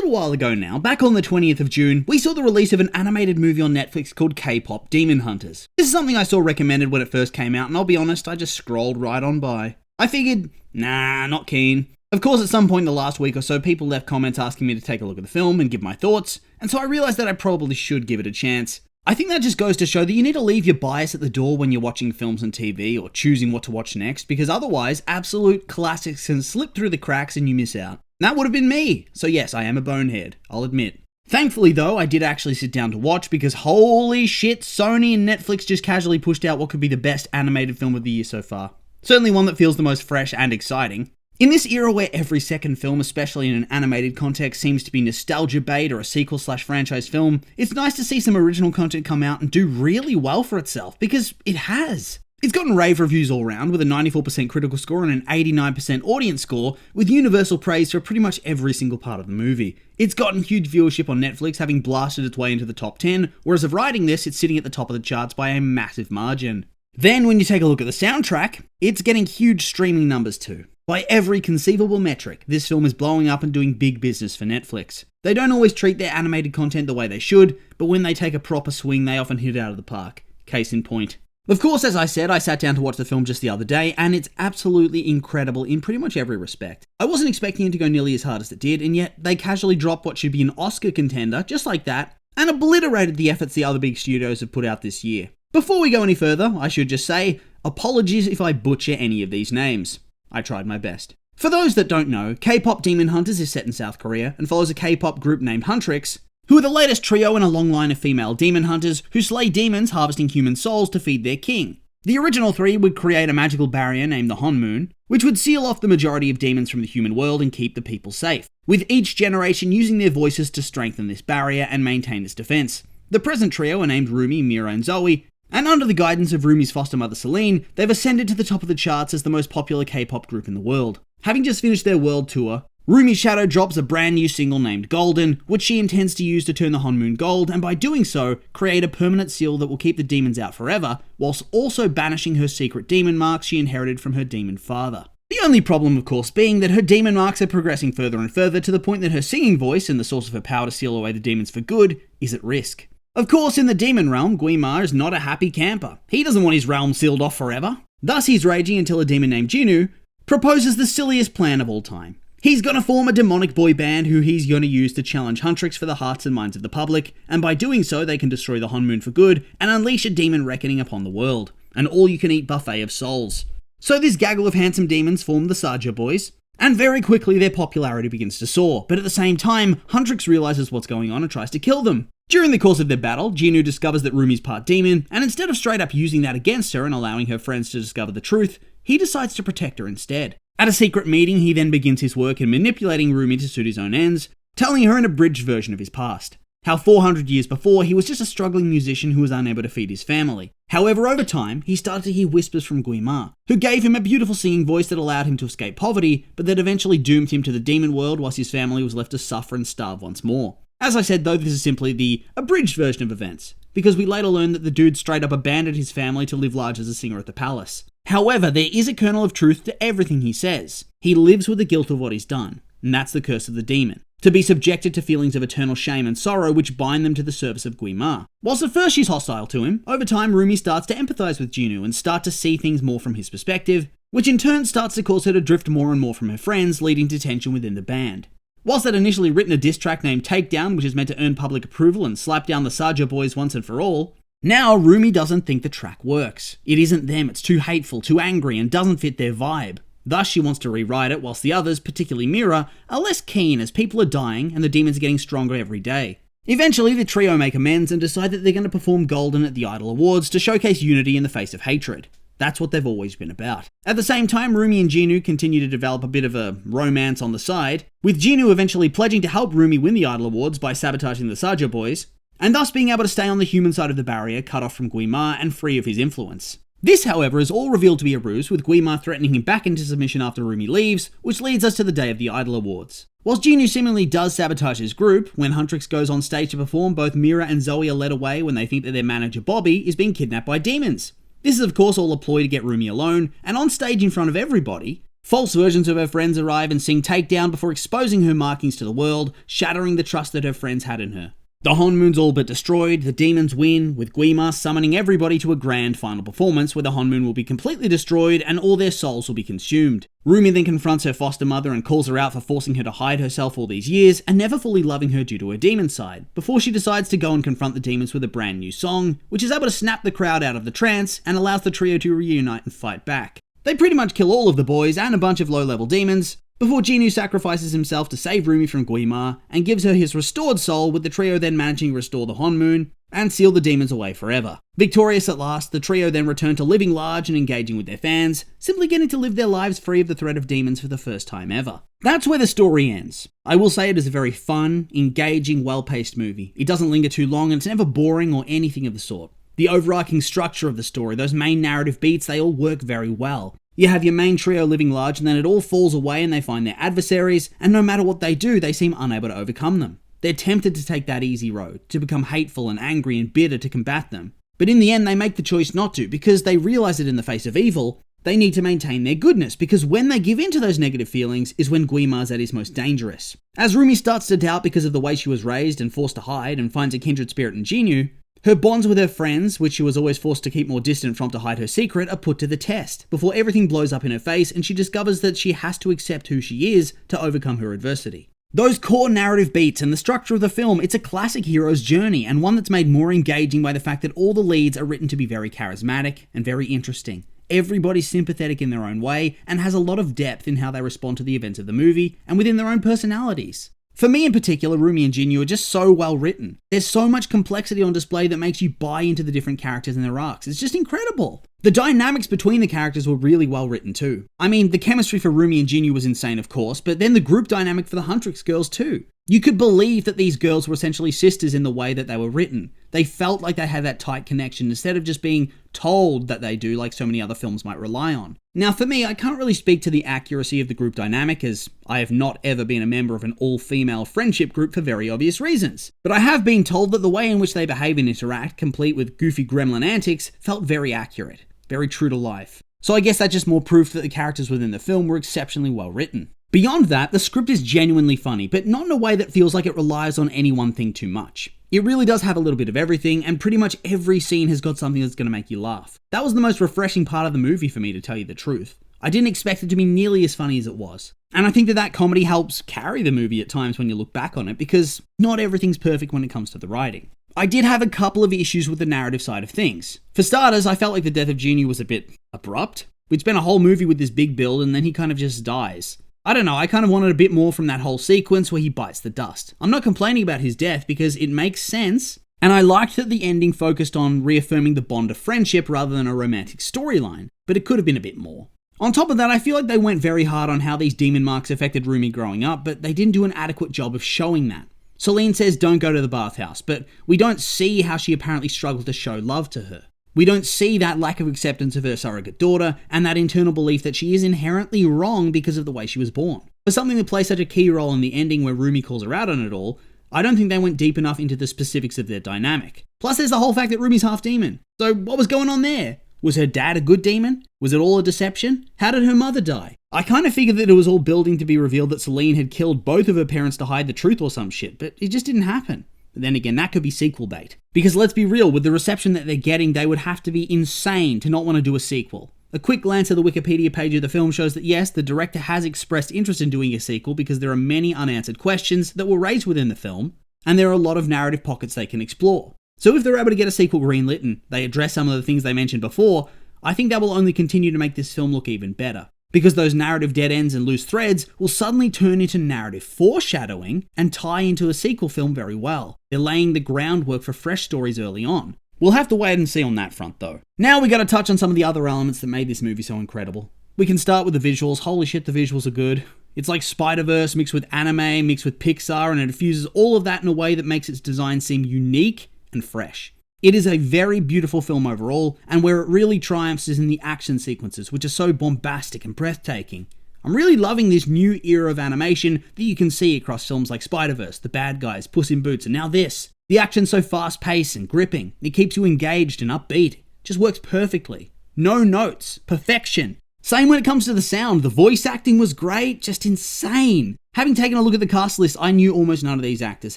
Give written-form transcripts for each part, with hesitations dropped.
little while ago now, back on the 20th of June, we saw the release of an animated movie on Netflix called K-Pop Demon Hunters. This is something I saw recommended when it first came out, and I'll be honest, I just scrolled right on by. I figured, nah, not keen. Of course, at some point in the last week or so, people left comments asking me to take a look at the film and give my thoughts, and so I realised that I probably should give it a chance. I think that just goes to show that you need to leave your bias at the door when you're watching films and TV or choosing what to watch next, because otherwise, absolute classics can slip through the cracks and you miss out. That would have been me. So yes, I am a bonehead, I'll admit. Thankfully though, I did actually sit down to watch because holy shit, Sony and Netflix just casually pushed out what could be the best animated film of the year so far. Certainly one that feels the most fresh and exciting. In this era where every second film, especially in an animated context, seems to be nostalgia bait or a sequel/franchise film, it's nice to see some original content come out and do really well for itself, because it has. It's gotten rave reviews all around, with a 94% critical score and an 89% audience score, with universal praise for pretty much every single part of the movie. It's gotten huge viewership on Netflix, having blasted its way into the top 10, whereas of writing this, it's sitting at the top of the charts by a massive margin. Then when you take a look at the soundtrack, it's getting huge streaming numbers too. By every conceivable metric, this film is blowing up and doing big business for Netflix. They don't always treat their animated content the way they should, but when they take a proper swing, they often hit it out of the park. Case in point. Of course, as I said, I sat down to watch the film just the other day, and it's absolutely incredible in pretty much every respect. I wasn't expecting it to go nearly as hard as it did, and yet they casually dropped what should be an Oscar contender, just like that, and obliterated the efforts the other big studios have put out this year. Before we go any further, I should just say, apologies if I butcher any of these names. I tried my best. For those that don't know, K-Pop Demon Hunters is set in South Korea and follows a K-pop group named Huntrix, who are the latest trio in a long line of female demon hunters who slay demons harvesting human souls to feed their king. The original three would create a magical barrier named the Honmoon, which would seal off the majority of demons from the human world and keep the people safe, with each generation using their voices to strengthen this barrier and maintain its defense. The present trio are named Rumi, Mira, and Zoe, and under the guidance of Rumi's foster mother Celine, they've ascended to the top of the charts as the most popular K-pop group in the world. Having just finished their world tour, Rumi Shadow drops a brand new single named Golden, which she intends to use to turn the Honmoon gold, and by doing so, create a permanent seal that will keep the demons out forever, whilst also banishing her secret demon marks she inherited from her demon father. The only problem, of course, being that her demon marks are progressing further and further to the point that her singing voice, and the source of her power to seal away the demons for good, is at risk. Of course, in the demon realm, Guimar is not a happy camper. He doesn't want his realm sealed off forever. Thus, he's raging until a demon named Jinu proposes the silliest plan of all time. He's gonna form a demonic boy band who he's gonna use to challenge Huntrix for the hearts and minds of the public, and by doing so, they can destroy the Honmoon for good and unleash a demon reckoning upon the world, an all-you-can-eat buffet of souls. So this gaggle of handsome demons form the Saja Boys, and very quickly their popularity begins to soar, but at the same time, Huntrix realizes what's going on and tries to kill them. During the course of their battle, Jinu discovers that Rumi's part demon, and instead of straight up using that against her and allowing her friends to discover the truth, he decides to protect her instead. At a secret meeting, he then begins his work in manipulating Rumi to suit his own ends, telling her an abridged version of his past. How 400 years before, he was just a struggling musician who was unable to feed his family. However, over time, he started to hear whispers from Guimar, who gave him a beautiful singing voice that allowed him to escape poverty, but that eventually doomed him to the demon world whilst his family was left to suffer and starve once more. As I said though, this is simply the abridged version of events, because we later learn that the dude straight up abandoned his family to live large as a singer at the palace. However, there is a kernel of truth to everything he says. He lives with the guilt of what he's done, and that's the curse of the demon. To be subjected to feelings of eternal shame and sorrow which bind them to the service of Guimar. Whilst at first she's hostile to him, over time Rumi starts to empathise with Jinu and start to see things more from his perspective, which in turn starts to cause her to drift more and more from her friends, leading to tension within the band. Whilst they'd initially written a diss track named Takedown, which is meant to earn public approval and slap down the Saja Boys once and for all, now Rumi doesn't think the track works. It isn't them, it's too hateful, too angry, and doesn't fit their vibe. Thus, she wants to rewrite it, whilst the others, particularly Mira, are less keen as people are dying and the demons are getting stronger every day. Eventually, the trio make amends and decide that they're going to perform Golden at the Idol Awards to showcase unity in the face of hatred. That's what they've always been about. At the same time, Rumi and Jinu continue to develop a bit of a romance on the side, with Jinu eventually pledging to help Rumi win the Idol Awards by sabotaging the Saja Boys, and thus being able to stay on the human side of the barrier, cut off from Guimar and free of his influence. This, however, is all revealed to be a ruse, with Guimar threatening him back into submission after Rumi leaves, which leads us to the day of the Idol Awards. Whilst Jinu seemingly does sabotage his group, when Huntrix goes on stage to perform, both Mira and Zoe are led away when they think that their manager Bobby is being kidnapped by demons. This is of course all a ploy to get Rumi alone, and on stage in front of everybody, False versions of her friends arrive and sing Takedown before exposing her markings to the world, shattering the trust that her friends had in her. The Honmoon's all but destroyed, the demons win, with Guima summoning everybody to a grand final performance where the Honmoon will be completely destroyed and all their souls will be consumed. Rumi then confronts her foster mother and calls her out for forcing her to hide herself all these years and never fully loving her due to her demon side, before she decides to go and confront the demons with a brand new song, which is able to snap the crowd out of the trance and allows the trio to reunite and fight back. They pretty much kill all of the boys and a bunch of low-level demons, before Jinyu sacrifices himself to save Rumi from Guima and gives her his restored soul, with the trio then managing to restore the Honmoon and seal the demons away forever. Victorious at last, the trio then return to living large and engaging with their fans, simply getting to live their lives free of the threat of demons for the first time ever. That's where the story ends. I will say it is a very fun, engaging, well-paced movie. It doesn't linger too long and it's never boring or anything of the sort. The overarching structure of the story, those main narrative beats, they all work very well. You have your main trio living large and then it all falls away and they find their adversaries, and no matter what they do, they seem unable to overcome them. They're tempted to take that easy road, to become hateful and angry and bitter to combat them. But in the end, they make the choice not to, because they realize that in the face of evil, they need to maintain their goodness, because when they give in to those negative feelings is when Guima's at his most dangerous. As Rumi starts to doubt because of the way she was raised and forced to hide and finds a kindred spirit in Jinyu, her bonds with her friends, which she was always forced to keep more distant from to hide her secret, are put to the test, before everything blows up in her face and she discovers that she has to accept who she is to overcome her adversity. Those core narrative beats and the structure of the film, it's a classic hero's journey, and one that's made more engaging by the fact that all the leads are written to be very charismatic and very interesting. Everybody's sympathetic in their own way and has a lot of depth in how they respond to the events of the movie and within their own personalities. For me in particular, Rumi and Jinyu are just so well written. There's so much complexity on display that makes you buy into the different characters and their arcs. It's just incredible. The dynamics between the characters were really well written too. I mean, the chemistry for Rumi and Jinyu was insane, of course, but then the group dynamic for the Huntrix girls too. You could believe that these girls were essentially sisters in the way that they were written. They felt like they had that tight connection instead of just being told that they do, like so many other films might rely on. Now for me, I can't really speak to the accuracy of the group dynamic, as I have not ever been a member of an all-female friendship group for very obvious reasons. But I have been told that the way in which they behave and interact, complete with goofy gremlin antics, felt very accurate, very true to life. So I guess that's just more proof that the characters within the film were exceptionally well written. Beyond that, the script is genuinely funny, but not in a way that feels like it relies on any one thing too much. It really does have a little bit of everything, and pretty much every scene has got something that's going to make you laugh. That was the most refreshing part of the movie for me, to tell you the truth. I didn't expect it to be nearly as funny as it was. And I think that comedy helps carry the movie at times when you look back on it, because not everything's perfect when it comes to the writing. I did have a couple of issues with the narrative side of things. For starters, I felt like the death of Jinyu was a bit abrupt. We'd spent a whole movie with this big build and then he kind of just dies. I don't know, I kind of wanted a bit more from that whole sequence where he bites the dust. I'm not complaining about his death because it makes sense, and I liked that the ending focused on reaffirming the bond of friendship rather than a romantic storyline, but it could have been a bit more. On top of that, I feel like they went very hard on how these demon marks affected Rumi growing up, but they didn't do an adequate job of showing that. Celine says don't go to the bathhouse, but we don't see how she apparently struggled to show love to her. We don't see that lack of acceptance of her surrogate daughter and that internal belief that she is inherently wrong because of the way she was born. For something that plays such a key role in the ending where Rumi calls her out on it all, I don't think they went deep enough into the specifics of their dynamic. Plus there's the whole fact that Rumi's half demon. So what was going on there? Was her dad a good demon? Was it all a deception? How did her mother die? I kind of figured that it was all building to be revealed that Celine had killed both of her parents to hide the truth or some shit, but it just didn't happen. But then again, that could be sequel bait. Because let's be real, with the reception that they're getting, they would have to be insane to not want to do a sequel. A quick glance at the Wikipedia page of the film shows that yes, the director has expressed interest in doing a sequel because there are many unanswered questions that were raised within the film, and there are a lot of narrative pockets they can explore. So if they're able to get a sequel greenlit and they address some of the things they mentioned before, I think that will only continue to make this film look even better. Because those narrative dead ends and loose threads will suddenly turn into narrative foreshadowing and tie into a sequel film very well. They're laying the groundwork for fresh stories early on. We'll have to wait and see on that front though. Now we gotta touch on some of the other elements that made this movie so incredible. We can start with the visuals. Holy shit, the visuals are good. It's like Spider-Verse mixed with anime, mixed with Pixar, and it infuses all of that in a way that makes its design seem unique and fresh. It is a very beautiful film overall, and where it really triumphs is in the action sequences, which are so bombastic and breathtaking. I'm really loving this new era of animation that you can see across films like Spider-Verse, The Bad Guys, Puss in Boots, and now this. The action's so fast-paced and gripping. It keeps you engaged and upbeat. It just works perfectly. No notes. Perfection. Same when it comes to the sound. The voice acting was great, just insane. Having taken a look at the cast list, I knew almost none of these actors,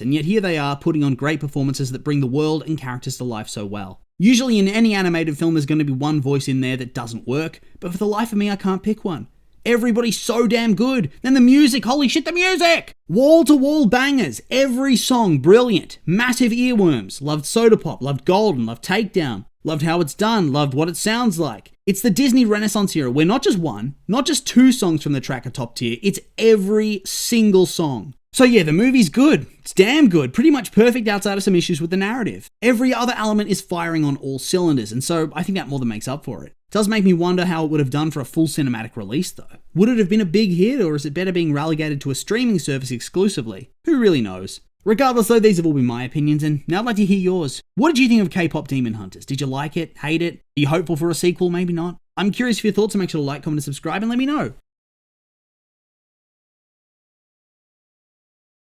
and yet here they are putting on great performances that bring the world and characters to life so well. Usually in any animated film there's going to be one voice in there that doesn't work, but for the life of me I can't pick one. Everybody's so damn good. Then the music, holy shit, the music! Wall-to-wall bangers, every song brilliant, massive earworms, loved Soda Pop, loved Golden, loved Takedown, loved how it's done, loved what it sounds like. It's the Disney Renaissance era where not just one, not just two songs from the track are top tier, it's every single song. So yeah, the movie's good. It's damn good. Pretty much perfect outside of some issues with the narrative. Every other element is firing on all cylinders, and so I think that more than makes up for it. It does make me wonder how it would have done for a full cinematic release though. Would it have been a big hit, or is it better being relegated to a streaming service exclusively? Who really knows? Regardless though, these have all been my opinions, and now I'd like to hear yours. What did you think of K-Pop Demon Hunters? Did you like it? Hate it? Are you hopeful for a sequel? Maybe not? I'm curious for your thoughts, so make sure to like, comment, and subscribe, and let me know.